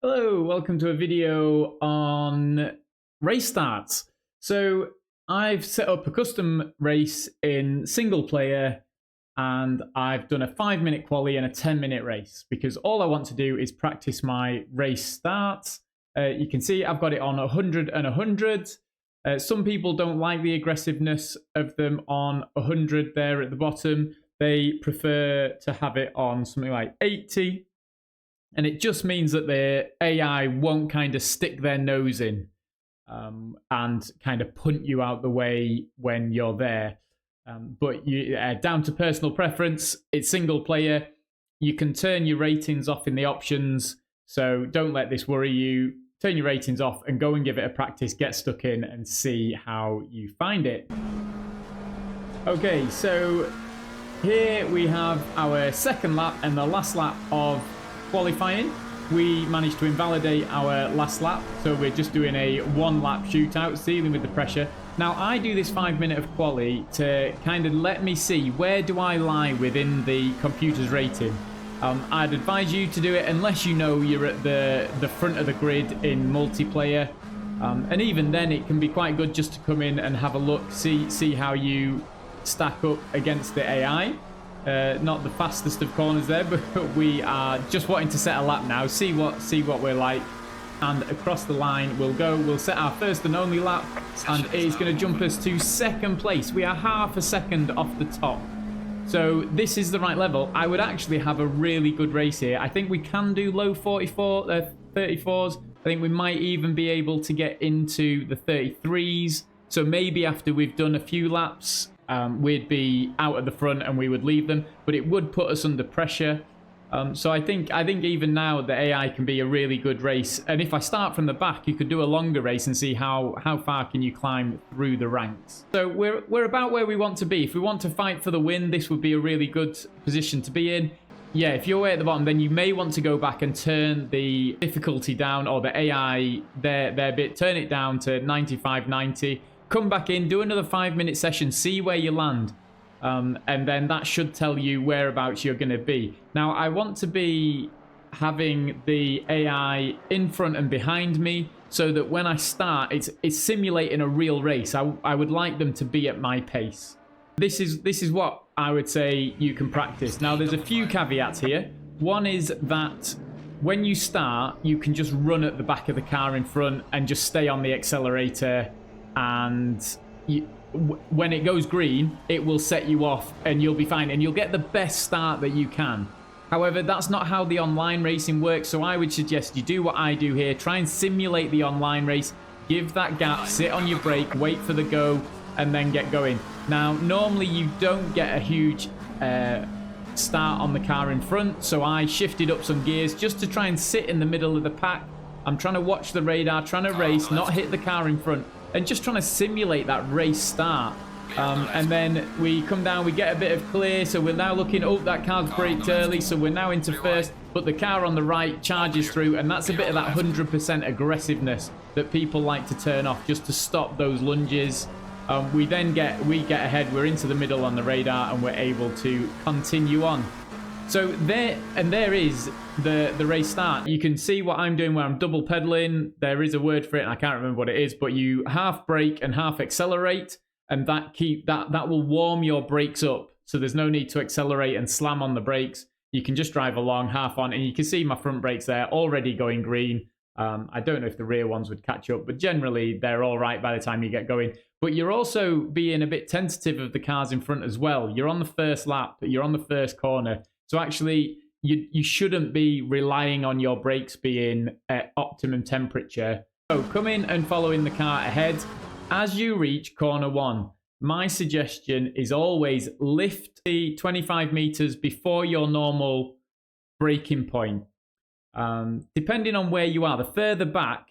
Hello, welcome to a video on race starts. So I've set up a custom race in single player and I've done a 5-minute quali and a 10-minute race because all I want to do is practice my race starts. You can see I've got it on 100 and 100. Some people don't like the aggressiveness of them on 100 there at the bottom. They prefer to have it on something like 80. And it just means that the AI won't kind of stick their nose in and kind of punt you out the way when you're there. But down to personal preference, it's single player. You can turn your ratings off in the options. So don't let this worry you. Turn your ratings off and go and give it a practice. Get stuck in and see how you find it. Okay, so here we have our second lap and the last lap of qualifying. We managed to invalidate our last lap, so we're just doing a 1-lap shootout, dealing with the pressure. Now, I do this 5-minute of quali to kind of let me see where do I lie within the computer's rating. I'd advise you to do it unless you know you're at the front of the grid in multiplayer. And even then, it can be quite good just to come in and have a look, see how you stack up against the AI. Not the fastest of corners there, but we are just wanting to set a lap now, see what we're like, and across the line we'll go. We'll set our first and only lap, and it is going to jump us to second place. We are half a second off the top, so this is the right level. I would actually have a really good race here. I think we can do low 34s. I think we might even be able to get into the 33s. So maybe after we've done a few laps, we'd be out at the front and we would leave them, but it would put us under pressure. So I think even now the AI can be a really good race. And if I start from the back, you could do a longer race and see how far can you climb through the ranks. So we're about where we want to be. If we want to fight for the win, this would be a really good position to be in. Yeah, if you're way at the bottom, then you may want to go back and turn the difficulty down, or the AI, their bit, turn it down to 95, 90. Come back in, do another 5-minute session, see where you land. And then that should tell you whereabouts you're going to be. Now, I want to be having the AI in front and behind me so that when I start, it's simulating a real race. I would like them to be at my pace. This is what I would say you can practice. Now, there's a few caveats here. One is that when you start, you can just run at the back of the car in front and just stay on the accelerator, and when it goes green, it will set you off and you'll be fine and you'll get the best start that you can. However, that's not how the online racing works, so I would suggest you do what I do here. Try and simulate the online race. Give that gap, sit on your brake, wait for the go, and then get going. Now, normally you don't get a huge start on the car in front, so I shifted up some gears just to try and sit in the middle of the pack. I'm trying to watch the radar, trying to race, not hit the car in front, and just trying to simulate that race start. And then we come down, we get a bit of clear, so we're now looking, oh, that car's braked early, so we're now into first, but the car on the right charges through, and that's a bit of that 100% aggressiveness that people like to turn off just to stop those lunges. We get ahead, we're into the middle on the radar, and we're able to continue on. So there is the race start. You can see what I'm doing where I'm double pedaling. There is a word for it and I can't remember what it is, but you half brake and half accelerate, and that will warm your brakes up. So there's no need to accelerate and slam on the brakes. You can just drive along half on, and you can see my front brakes there already going green. I don't know if the rear ones would catch up, but generally they're all right by the time you get going. But you're also being a bit tentative of the cars in front as well. You're on the first lap, you're on the first corner. So actually, you shouldn't be relying on your brakes being at optimum temperature. So come in and follow in the car ahead. As you reach corner 1, my suggestion is always lift the 25 meters before your normal braking point. Depending on where you are, the further back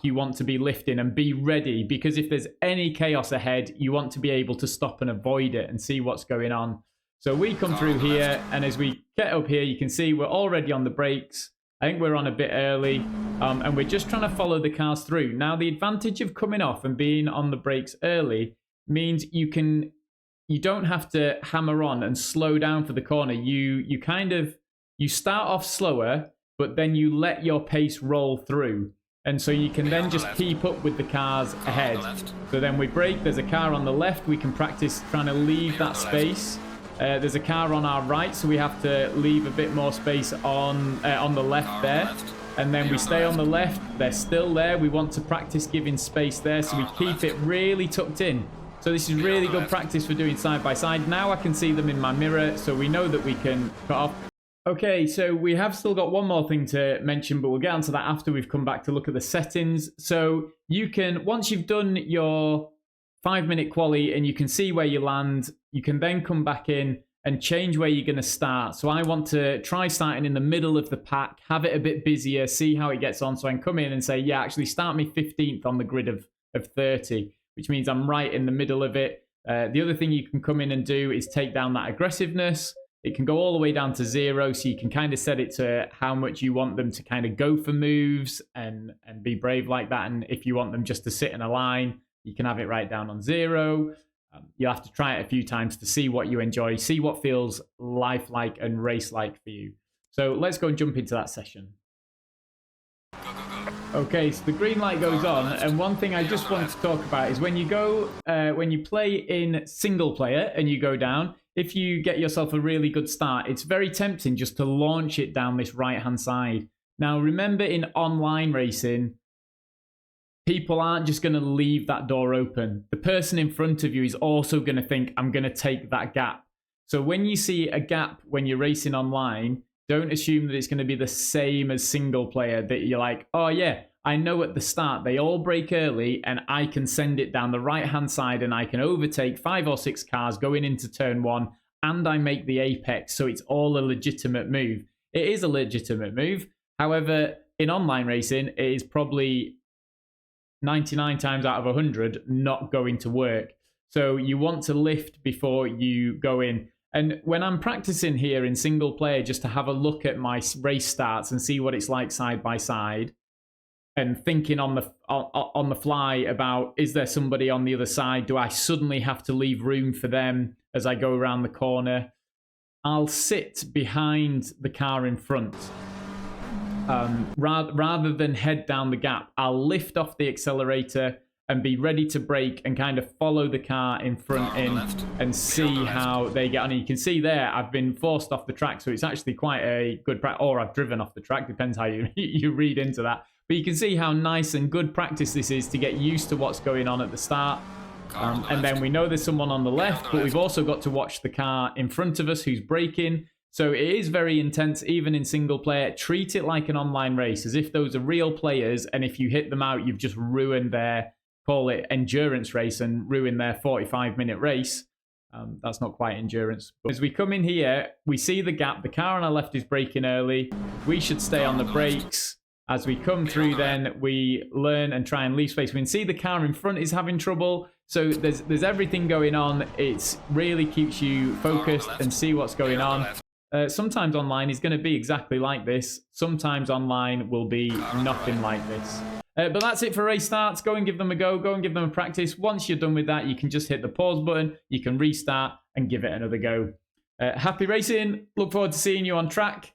you want to be lifting, and be ready, because if there's any chaos ahead, you want to be able to stop and avoid it and see what's going on. So we come through here, and as we get up here, you can see we're already on the brakes. I think we're on a bit early, and we're just trying to follow the cars through. Now, the advantage of coming off and being on the brakes early means you don't have to hammer on and slow down for the corner. You start off slower, but then you let your pace roll through. And so you can then just keep up with the cars ahead. So then we brake, there's a car on the left, we can practice trying to leave that space. There's a car on our right, so we have to leave a bit more space on the left there. And then we stay on the left, they're still there. We want to practice giving space there, so we keep it really tucked in. So this is really good practice for doing side by side. Now I can see them in my mirror, so we know that we can cut off. Okay, so we have still got one more thing to mention, but we'll get onto that after we've come back to look at the settings. So you can, once you've done your 5-minute quali and you can see where you land, you can then come back in and change where you're going to start. So I want to try starting in the middle of the pack, have it a bit busier, see how it gets on. So I can come in and say, yeah, actually start me 15th on the grid of 30, which means I'm right in the middle of it. The other thing you can come in and do is take down that aggressiveness. It can go all the way down to 0, so you can kind of set it to how much you want them to kind of go for moves and be brave like that. And if you want them just to sit in a line, you can have it right down on 0. You'll have to try it a few times to see what you enjoy, see what feels lifelike and race-like for you. So let's go and jump into that session. Okay, so the green light goes on, and one thing I just want to talk about is when you go, when you play in single player and you go down, if you get yourself a really good start, it's very tempting just to launch it down this right-hand side. Now, remember in online racing, people aren't just going to leave that door open. The person in front of you is also going to think, I'm going to take that gap. So when you see a gap when you're racing online, don't assume that it's going to be the same as single player, that you're like, oh yeah, I know at the start they all brake early and I can send it down the right-hand side and I can overtake 5 or 6 cars going into turn 1 and I make the apex. So it's all a legitimate move. It is a legitimate move. However, in online racing, it is probably 99 times out of 100 not going to work. So you want to lift before you go in. And when I'm practicing here in single player, just to have a look at my race starts and see what it's like side by side, and thinking on the fly about, is there somebody on the other side? Do I suddenly have to leave room for them as I go around the corner? I'll sit behind the car in front. Rather than head down the gap, I'll lift off the accelerator and be ready to brake and kind of follow the car in front and see how they get on. And you can see there, I've been forced off the track, so it's actually quite a good practice, or I've driven off the track, depends how you, you read into that. But you can see how nice and good practice this is to get used to what's going on at the start. And then we know there's someone on the left, but we've also got to watch the car in front of us who's braking. So it is very intense, even in single player. Treat it like an online race, as if those are real players, and if you hit them out, you've just ruined their, call it endurance race, and ruin their 45-minute race. That's not quite endurance. But as we come in here, we see the gap. The car on our left is braking early. We should stay on the brakes. As we come through, then we learn and try and leave space. We can see the car in front is having trouble. So there's everything going on. It really keeps you focused and see what's going on. Sometimes online is going to be exactly like this. Sometimes online will be nothing like this. But that's it for race starts. Go and give them a go. Go and give them a practice. Once you're done with that, you can just hit the pause button. You can restart and give it another go. Happy racing. Look forward to seeing you on track.